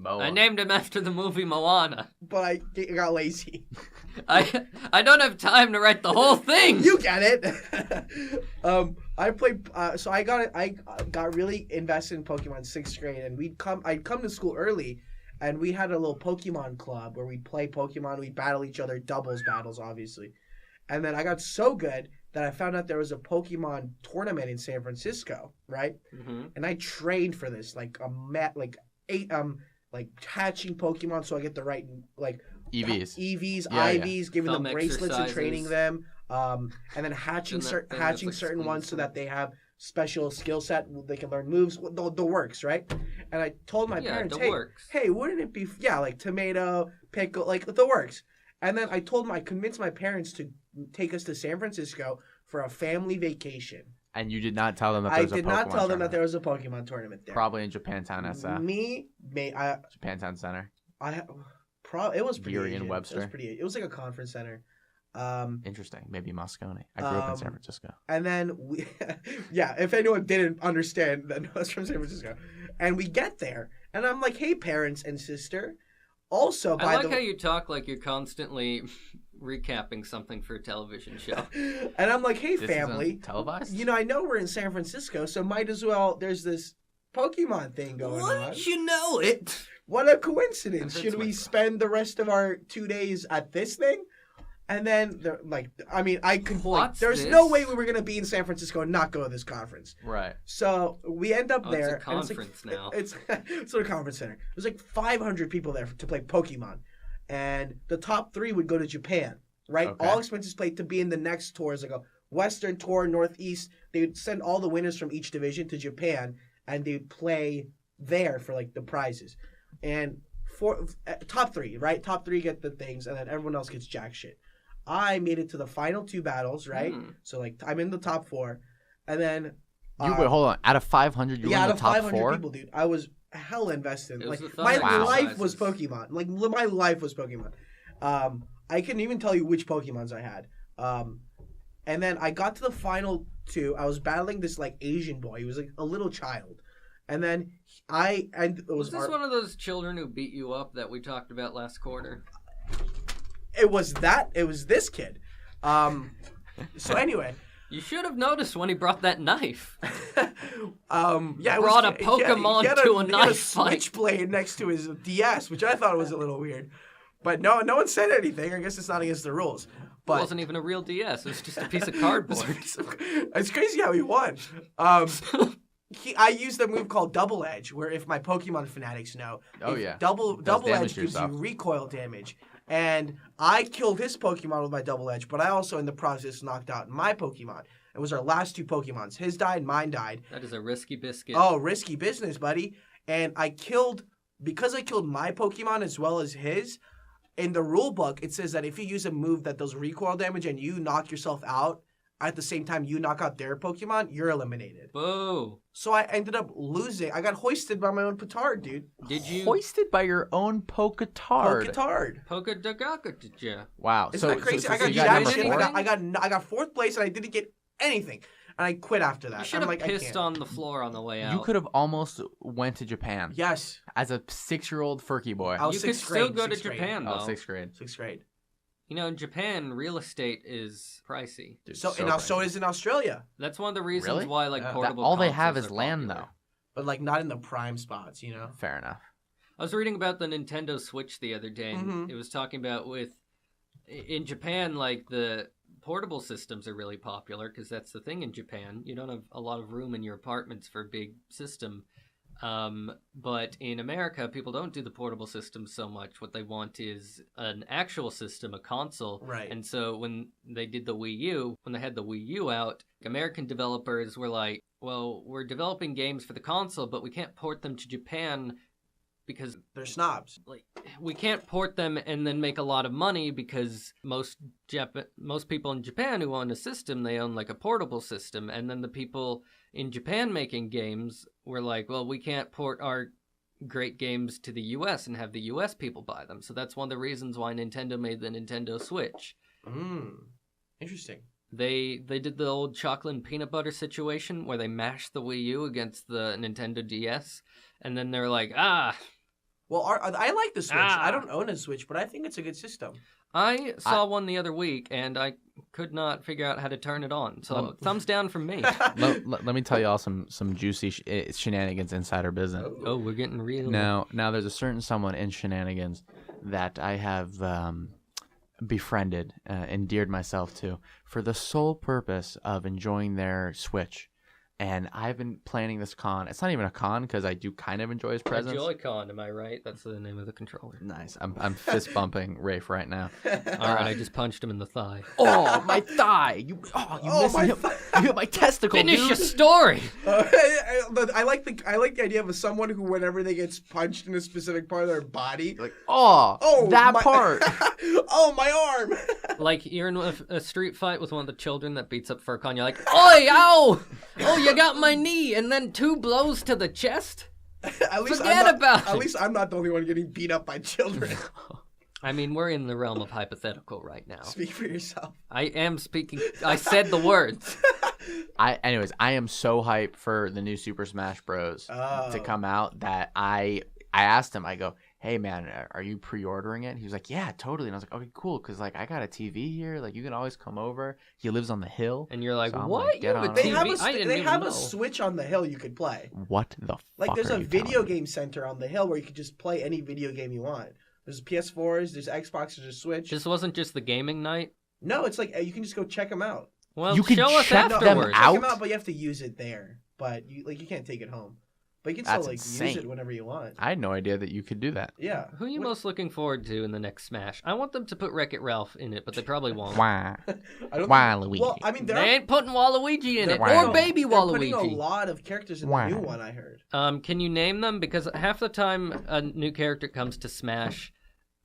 I named him after the movie Moana. But I got lazy. I don't have time to write the whole thing. You get it. I played. So I got really invested in Pokemon in 6th grade, and I'd come to school early, and we had a little Pokemon club where we'd play Pokemon. We'd battle each other, doubles battles, obviously. And then I got so good that I found out there was a Pokemon tournament in San Francisco, right? Mm-hmm. And I trained for this, hatching Pokemon so I get the right EVs, IVs, giving them bracelets exercises. and training them, and then hatching certain ones so that they have special skill set. They can learn moves, the works, right? And I told my parents, hey, wouldn't it be tomato, pickle, the works? And then I convinced my parents to take us to San Francisco for a family vacation. And you did not tell them that there was a Pokemon tournament. I did not tell them that there was a Pokemon tournament there. Probably in Japantown, SF. Japantown Center. It was pretty Asian. Webster. It was like a conference center. Interesting. Maybe Moscone. I grew up in San Francisco. And then if anyone didn't understand, then I was from San Francisco. And we get there, and I'm like, hey, parents and sister. Also, I like how you talk like you're constantly recapping something for a television show. And I'm like, hey, this family. Televised? I know we're in San Francisco, so might as well, there's this Pokemon thing going on. Wouldn't you know it? What a coincidence. Should we spend the rest of our 2 days at this thing? And then, there's no way we were going to be in San Francisco and not go to this conference. Right. So we end up there. It's a conference now. It's a conference center. There's 500 people there to play Pokemon. And the top 3 would go to Japan, right? Okay. All expenses paid to be in the next tours, like a Western tour, Northeast. They would send all the winners from each division to Japan, and they would play there for the prizes. And top 3, right? Top 3 get the things, and then everyone else gets jack shit. I made it to the final 2 battles, right? So I'm in the top 4, and then wait, hold on. Out of 500, you were in the top 4? Out of 500 people, dude, I was hella invested. My life was Pokemon. My life was Pokemon. I couldn't even tell you which Pokemons I had. And then I got to the final 2. I was battling this Asian boy. He was a little child. And then was this one of those children who beat you up that we talked about last quarter? It was this kid. So anyway. You should have noticed when he brought that knife. Yeah, brought a Pokemon to a knife fight. Switchblade next to his DS, which I thought was a little weird. But no one said anything. I guess it's not against the rules. But it wasn't even a real DS. It was just a piece of cardboard. It's crazy how he won. I used a move called Double Edge, where if my Pokemon fanatics know, Double Edge gives you recoil damage. And I killed his Pokemon with my Double Edge, but I also, in the process, knocked out my Pokemon. It was our last 2 Pokemons. His died, mine died. That is a risky biscuit. Oh, risky business, buddy. And because I killed my Pokemon as well as his, in the rule book, it says that if you use a move that does recoil damage and you knock yourself out, at the same time you knock out their Pokemon, you're eliminated. Boo. So I ended up losing. I got hoisted by my own petard, dude. Did you? Hoisted by your own Poketard. Poketard. Wow. Isn't that crazy? I got jack shit. I got 4th place and I didn't get anything. And I quit after that. You should have pissed on the floor on the way out. You could have almost went to Japan. Yes. As a 6-year-old Furky boy. You could still go to Japan, though. Oh, 6th grade. 6th grade. You know, in Japan, real estate is pricey. Dude, so is in Australia. That's one of the reasons why, portable all they have consoles is are land, popular. But, not in the prime spots, you know? Fair enough. I was reading about the Nintendo Switch the other day, and it was talking about in Japan, the portable systems are really popular, because that's the thing in Japan. You don't have a lot of room in your apartments for a big system. But in America, people don't do the portable system so much. What they want is an actual system, a console. Right. And so when they did the Wii U, when they had the Wii U out, American developers were like, well, we're developing games for the console, but we can't port them to Japan because they're snobs. We can't port them and then make a lot of money because most people in Japan who own a system, they own a portable system. And then the people in Japan making games were like, well, we can't port our great games to the US and have the US people buy them. So that's one of the reasons why Nintendo made the Nintendo Switch. Interesting. They did the old chocolate and peanut butter situation where they mashed the Wii U against the Nintendo DS, and then they're like, Well, I like the Switch. I don't own a Switch, but I think it's a good system. I saw one the other week, and I could not figure out how to turn it on. So thumbs down from me. Let me tell you all some juicy Shenanigans insider business. Oh, we're getting real. Now there's a certain someone in Shenanigans that I have befriended, endeared myself to, for the sole purpose of enjoying their Switch. And I've been planning this con. It's not even a con because I do kind of enjoy his presence. Joy-Con, am I right? That's the name of the controller. Nice. I'm fist bumping Rafe right now. All right, I just punched him in the thigh. Oh, my thigh! You hit my testicle. Finish your story. I like the idea of someone who, whenever they get punched in a specific part of their body, that part. Oh, my arm. Like you're in a street fight with one of the children that beats up Furcon. You're like, oi, ow! Oh, you got my knee, and then 2 blows to the chest? At least I'm not the only one getting beat up by children. I mean, we're in the realm of hypothetical right now. Speak for yourself. I am speaking. I said the words. I am so hyped for the new Super Smash Bros. To come out that I asked him, I go, hey man, are you pre-ordering it? He was like, yeah, totally. And I was like, okay, cool, because I got a TV here. You can always come over. He lives on the hill. And you're like, so what? You have a TV? They have a Switch on the hill you could play. What the fuck? There's a video game center on the hill where you could just play any video game you want. There's PS4s, there's Xbox, there's a Switch. This wasn't just the gaming night? No, it's you can just go check them out. Well, you can show us check afterwards. them out? Check them out, but you have to use it there. But you can't take it home. But you can still use it whenever you want. I had no idea that you could do that. Yeah. Who are you most looking forward to in the next Smash? I want them to put Wreck-It Ralph in it, but they probably won't. Why? Waluigi. Well, I mean, they ain't putting Waluigi in it, or Baby Waluigi. They're putting a lot of characters in the new one, I heard. Can you name them? Because half the time a new character comes to Smash,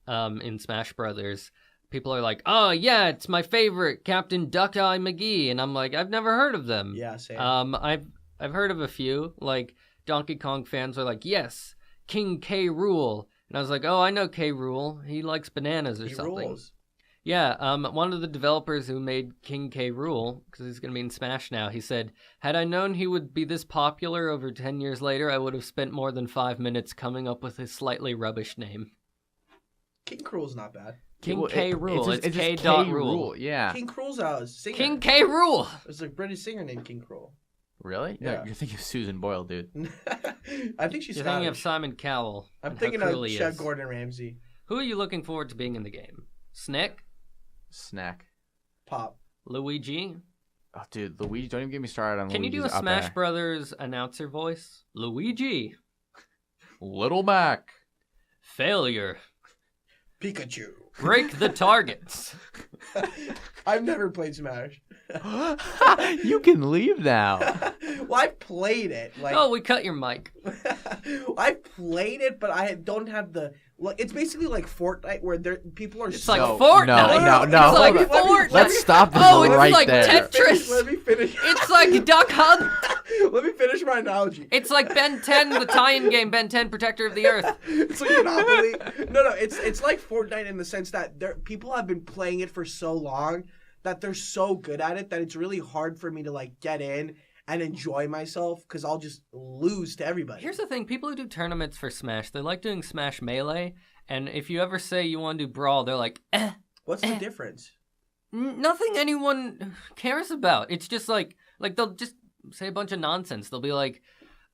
in Smash Brothers, people are like, oh yeah, it's my favorite, Captain Duck-Eye McGee, and I'm like, I've never heard of them. Yeah, same. I've heard of a few, Donkey Kong fans are like, yes, King K. Rool. And I was like, oh, I know K. Rool. He likes bananas or something. Rules. Yeah, one of the developers who made King K. Rool, because he's going to be in Smash now, he said, had I known he would be this popular over 10 years later, I would have spent more than 5 minutes coming up with his slightly rubbish name. King Cruel's not bad. King K. Rool. It's K. Rool. Yeah. King Cruel's a singer. King K. Rool. There's a British singer named King Cruel. Really? Yeah. No, you're thinking of Susan Boyle, dude. I think she's You're thinking of Simon Cowell. I'm thinking of Chef Gordon Ramsay. Who are you looking forward to being in the game? Snick? Snack. Pop. Luigi? Oh, dude, Luigi, don't even get me started on Can Luigi's you do a Smash Brothers announcer voice? Luigi. Little Mac. Failure. Pikachu. Break the targets. I've never played Smash. You can leave now. Well, I've played it. Oh, we cut your mic. I've played it, but I don't have the... It's basically like Fortnite, where people are... It's like Fortnite. No. It's like Fortnite. Let's stop this right like there. Tetris. Let me finish. It's like Duck Hunt. Let me finish my analogy. It's like Ben 10, the tie-in game, Ben 10, Protector of the Earth. It's like Monopoly. No, it's like Fortnite in the sense that people have been playing it for so long that they're so good at it that it's really hard for me to like get in and enjoy myself because I'll just lose to everybody. Here's the thing. People who do tournaments for Smash, they like doing Smash Melee, and if you ever say you want to do Brawl, they're like, What's the difference? Nothing anyone cares about. It's just like they'll just say a bunch of nonsense. They'll be like,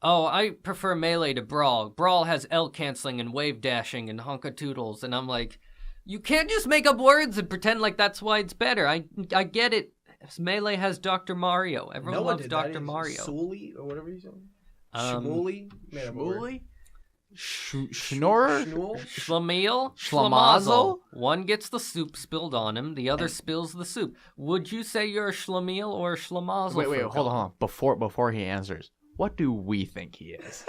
oh, I prefer Melee to Brawl. Brawl has L canceling and wave dashing and honka toodles, and I'm like, you can't just make up words and pretend like that's why it's better. I get it. Melee has Dr. Mario. Everyone loves Dr. Mario. Sully or whatever he's saying. Shmooly? Schnorrer? Schlemiel? Schlemazel? One gets the soup spilled on him, the other spills the soup. Would you say you're a Schlemiel or a Schlemazel? Wait, hold on. Before he answers, what do we think he is?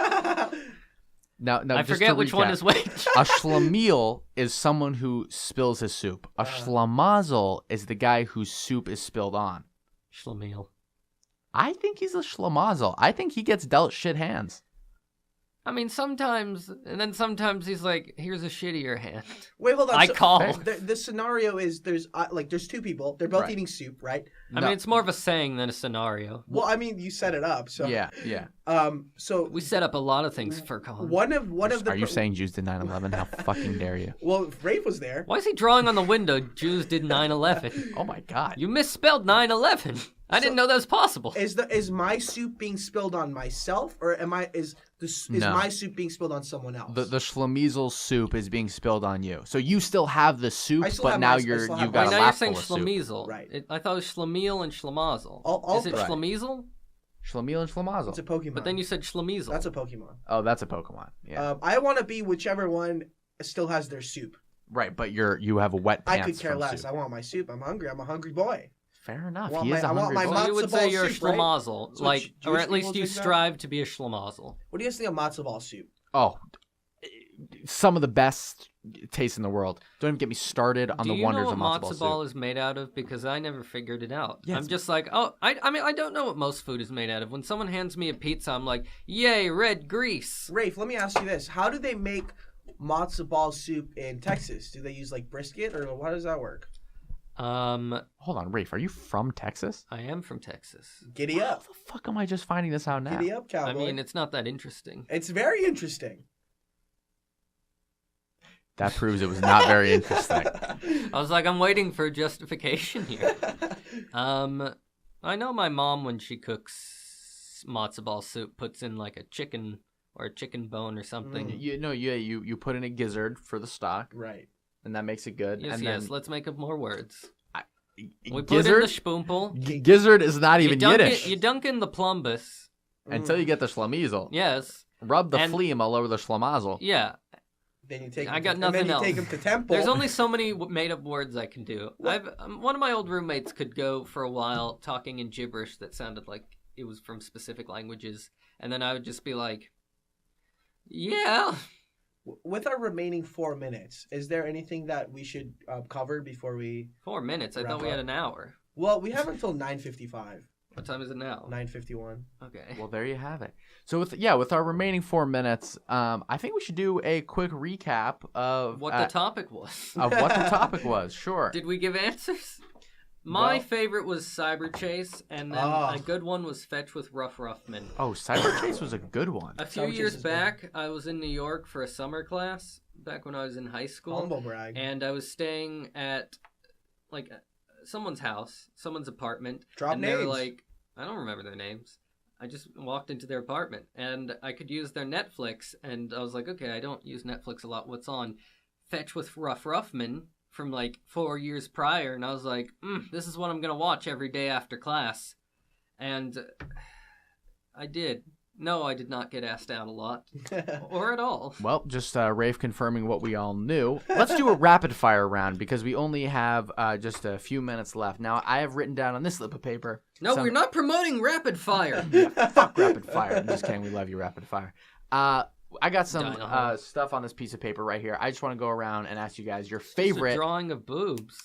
Now, I forget which one is which. A Schlemiel is someone who spills his soup. A Schlemazel is the guy whose soup is spilled on. Schlemiel. I think he's a Schlemazel. I think he gets dealt shit hands. I mean, sometimes, and then sometimes he's like, here's a shittier hand. Wait, hold on. I call. The scenario is there's two people. They're both eating soup, right? I mean, it's more of a saying than a scenario. Well, I mean, you set it up, so... Yeah. So... We set up a lot of things for Colin. One of the... Are you saying Jews did 9/11? How fucking dare you? Well, Rafe was there. Why is he drawing on the window, Jews did 9/11? Oh my god. You misspelled 9/11. I didn't know that was possible. Is my soup being spilled on myself, or is my soup being spilled on someone else? The Schlemizel soup is being spilled on you. So you still have the soup, but now you've got a now you're lap saying full of Schlemizel. soup. Right. I thought it was Schlemiel and Schlemazel. Is it Schlemizel? Schlemiel and Schlemazel. It's a Pokemon. But then you said Schlemizel. That's a Pokemon. Oh, that's a Pokemon. Yeah. I want to be whichever one still has their soup. Right, but you have a wet pants. I could care less. Soup. I want my soup. I'm hungry. I'm a hungry boy. Fair enough. He is a hungry boy. So you would say you're a soup, right? Schlemazel, Right? or at least you strive to be a Schlemazel. What do you guys think of matzo ball soup? Oh, some of the best tastes in the world. Don't even get me started on the wonders of matzo ball soup. Do you know what matzo ball is made out of? Because I never figured it out. Yes. I'm just like, I mean, I don't know what most food is made out of. When someone hands me a pizza, I'm like, yay, red grease. Rafe, let me ask you this: how do they make matzo ball soup in Texas? Do they use like brisket, or how does that work? Hold on, Rafe, are you from Texas? I am from Texas. Giddy up! How the fuck am I just finding this out now? Giddy up, cowboy! I mean, it's not that interesting. It's very interesting. That proves it was not very interesting. I was like, I'm waiting for a justification here. I know my mom, when she cooks matzo ball soup, puts in like a chicken or a chicken bone or something. You put in a gizzard for the stock, right? And that makes it good. Yes, and yes. Let's make up more words. We put gizzard? in the spoonple. Gizzard is not even Yiddish. You dunk in the plumbus. Until you get the Schlemizel. Yes. Rub the phlegm all over the Schlemazel. Yeah. Then you take. I got nothing else. Take them to temple. There's only so many made-up words I can do. One of my old roommates could go for a while talking in gibberish that sounded like it was from specific languages, and then I would just be like, "Yeah." With our remaining 4 minutes, is there anything that we should cover before we... 4 minutes? I thought we had an hour. Well, we have until 9:55. What time is it now? 9:51. Okay. Well, there you have it. So with our remaining 4 minutes, I think we should do a quick recap of what the topic was. Of what the topic was. Sure. Did we give answers? My favorite was Cyber Chase, and then a good one was Fetch with Rough Men. Oh, Cyber Chase was a good one. A few years back, I was in New York for a summer class, back when I was in high school. Humble brag. And I was staying at, like, someone's house, someone's apartment. Drop names. They were like, I don't remember their names. I just walked into their apartment, and I could use their Netflix, and I was like, okay, I don't use Netflix a lot. What's on? Fetch with Rough Men. From like 4 years prior, and I was like, this is what I'm gonna watch every day after class. And I did. No, I did not get asked out a lot. Or at all. Well, just Rafe confirming what we all knew. Let's do a rapid fire round because we only have just a few minutes left. Now, I have written down on this slip of paper. No, we're not promoting rapid fire. Fuck rapid fire. I'm just kidding. We love you, rapid fire. I got some stuff on this piece of paper right here. I just want to go around and ask you guys your favorite. It's a drawing of boobs.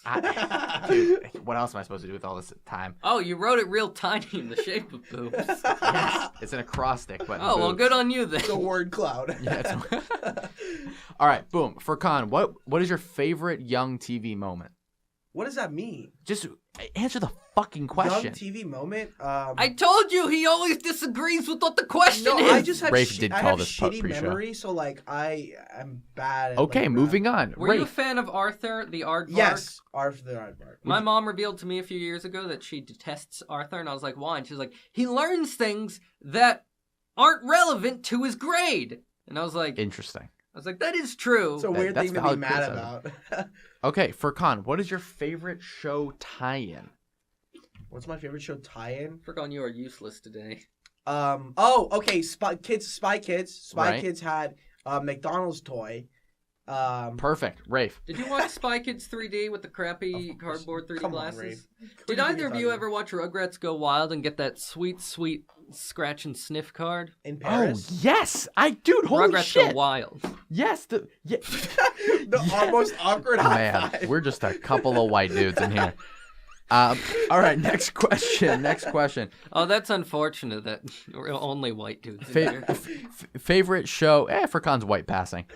Dude, what else am I supposed to do with all this time? Oh, you wrote it real tiny in the shape of boobs. Yes, it's an acrostic. But oh, well, good on you then. It's a word cloud. Yeah, all right, boom. Furkan, what is your favorite young TV moment? What does that mean? Just answer the fucking question. Young TV moment? I told you he always disagrees with what the question is. I just have, Rafe did call this shitty pre-show. memory, so like I am bad at okay, moving on. Were you a fan of Arthur, the aardvark? Yes, Arthur the aardvark. My mom revealed to me a few years ago that she detests Arthur, and I was like, why? And she's like, he learns things that aren't relevant to his grade. And I was like... Interesting. I was like, that is true. It's a weird thing to be mad about. Okay, Furkan, what is your favorite show tie-in? What's my favorite show tie-in? Furkan, you are useless today. Okay, Spy Kids. Spy Right. Kids had a McDonald's toy. Perfect. Rafe. Did you watch Spy Kids 3D with the crappy cardboard 3D glasses? Did either of you ever watch Rugrats Go Wild and get that sweet, sweet scratch and sniff card? In Paris? Oh, yes! Dude, holy Rugrats shit! Go Wild. Yes, the almost awkward high Man, five. we're just a couple of white dudes in here. All right, next question. Oh, that's unfortunate that we're only white dudes in here. Favorite show? Furkan's white passing.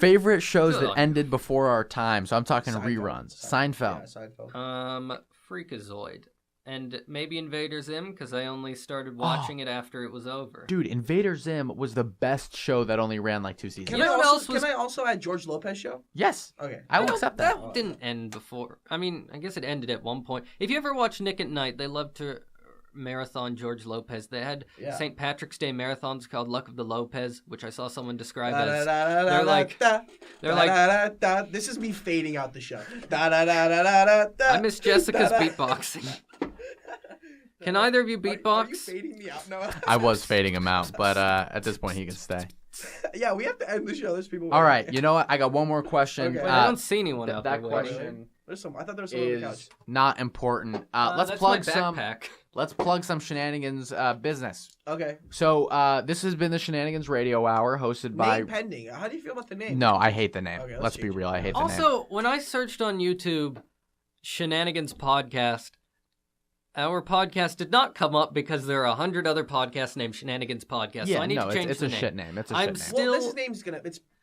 Favorite shows that ended before our time. So I'm talking reruns. Seinfeld. Yeah, Seinfeld. Freakazoid. And maybe Invader Zim, because I only started watching it after it was over. Dude, Invader Zim was the best show that only ran like 2 seasons. Can I also add George Lopez show? Yes. Okay. I will accept that. That didn't end before. I mean, I guess it ended at one point. If you ever watch Nick at Night, they love to marathon George Lopez. They had St. Patrick's Day marathons called Luck of the Lopez, which I saw someone describe as they're like this is me fading out the show. I miss Jessica's beatboxing. Can either of you beatbox? Are you fading me out, Noah? I was fading him out, but at this point he can stay. Yeah, we have to end the show. There's people. All right, you know what? I got one more question. Okay. I don't see anyone out there. That question there's some. I thought there was some on the couch. not important. Let's plug some Shenanigans business. Okay. So this has been the Shenanigans Radio Hour, hosted by. Name pending. How do you feel about the name? No, I hate the name. Okay, let's be real. I hate the name. Also, when I searched on YouTube, Shenanigans Podcast, our podcast did not come up because there are 100 other podcasts named Shenanigans Podcast. Yeah, so I need to change it's the a name. shit name. It's a I'm shit name. still. Well, this name's gonna.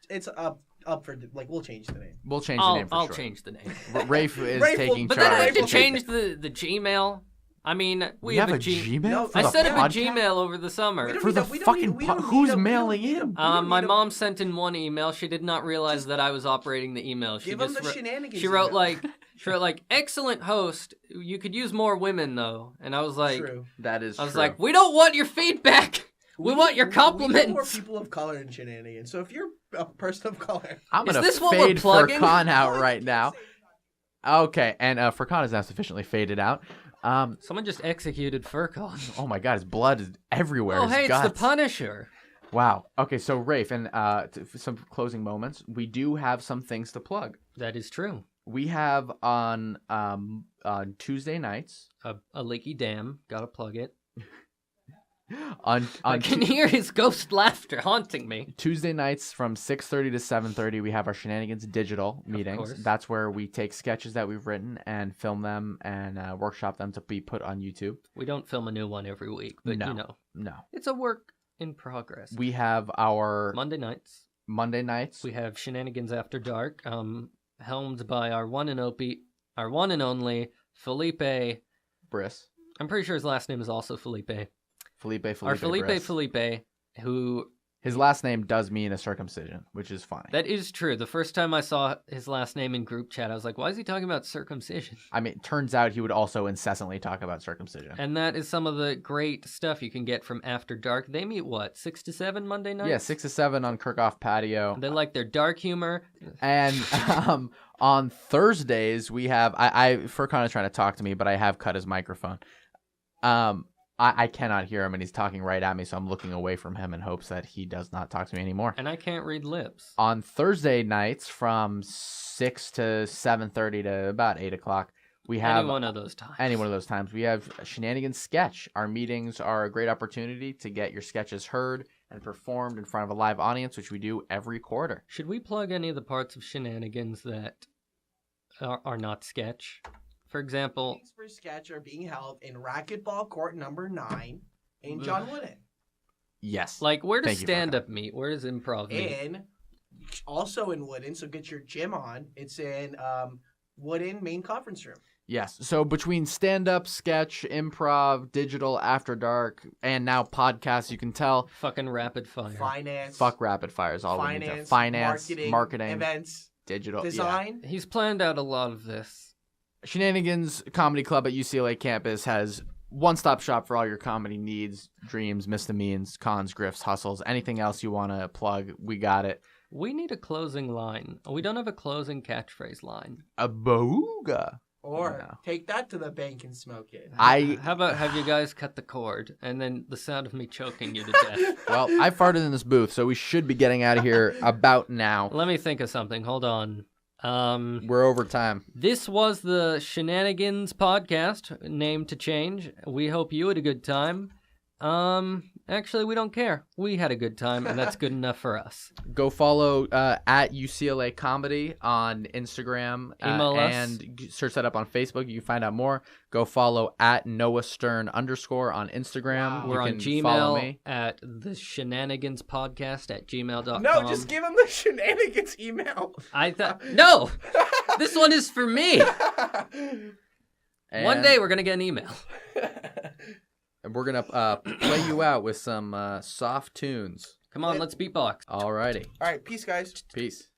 It's up for like we'll change the name. We'll change the name for I'll sure. change the name. Rafe is taking but charge. then I have to change the Gmail. I mean, we have a Gmail. No, for I the set up a podcast? Gmail over the summer. We For the fucking who's mailing in? My mom sent in one email. She did not realize that I was operating the email. She Give just them the Shenanigans. she wrote email. like excellent host. You could use more women though. And I was like, True. That is. I was true. like, we don't want your feedback. We want your compliments. We need more people of color in Shenanigans. So if you're a person of color, I'm gonna Is this what we're fade plugging? Furkan out right now. Okay, and Furkan is now sufficiently faded out. Someone just executed Furkan. Oh my God, his blood is everywhere. Oh, his hey, guts. it's the Punisher. Wow. Okay, so Rafe, and for some closing moments, we do have some things to plug. That is true. We have on Tuesday nights. A leaky dam. Gotta plug it. I can hear his ghost laughter haunting me. Tuesday nights from 6:30 to 7:30, we have our Shenanigans Digital meetings. That's where we take sketches that we've written and film them and workshop them to be put on YouTube. We don't film a new one every week, but No. it's a work in progress. We have our Monday nights. We have Shenanigans After Dark, helmed by our one and only Felipe Briss. I'm pretty sure his last name is also Felipe. Felipe. Our Briss. Felipe, who... His last name does mean a circumcision, which is funny. That is true. The first time I saw his last name in group chat, I was like, why is he talking about circumcision? I mean, it turns out he would also incessantly talk about circumcision. And that is some of the great stuff you can get from After Dark. They meet, 6 to 7 Monday nights? Yeah, 6 to 7 on Kirkhoff Patio. They like their dark humor. And on Thursdays, we have... Furkan is trying to talk to me, but I have cut his microphone. I cannot hear him, and he's talking right at me, so I'm looking away from him in hopes that he does not talk to me anymore. And I can't read lips. On Thursday nights from 6 to 7:30 to about 8 o'clock, we have... Any one of those times. We have Shenanigans Sketch. Our meetings are a great opportunity to get your sketches heard and performed in front of a live audience, which we do every quarter. Should we plug any of the parts of Shenanigans that are not sketch? For example, meetings for sketch are being held in Racquetball Court number 9 in John Wooden. Yes. Like, where does stand-up meet? Where does improv meet? Also in Wooden, so get your gym on. It's in Wooden main conference room. Yes. So between stand-up, sketch, improv, digital, After Dark, and now podcasts, you can tell. Fucking rapid fire. Finance. Fuck rapid fire is all we need to. Finance, marketing, events, digital, design. Yeah. He's planned out a lot of this. Shenanigans Comedy Club at UCLA campus has one-stop shop for all your comedy needs, dreams, misdemeans, cons, grifts, hustles, anything else you want to plug, we got it. We need a closing line. We don't have a closing catchphrase line. A booga. Or take that to the bank and smoke it. How about have you guys cut the cord and then the sound of me choking you to death? Well, I farted in this booth, so we should be getting out of here about now. Let me think of something. Hold on. We're over time. This was the Shenanigans podcast, name to change. We hope you had a good time. Actually, we don't care. We had a good time, and that's good enough for us. Go follow at UCLA Comedy on Instagram and search that up on Facebook. You can find out more. Go follow at Noah Stern _ on Instagram. Wow. We're on Gmail at the Shenanigans Podcast at gmail.com. No, just give him the Shenanigans email. No! This one is for me! One day we're going to get an email. And we're going to play you out with some soft tunes. Come on, let's beatbox. Alrighty. All right, peace, guys. Peace.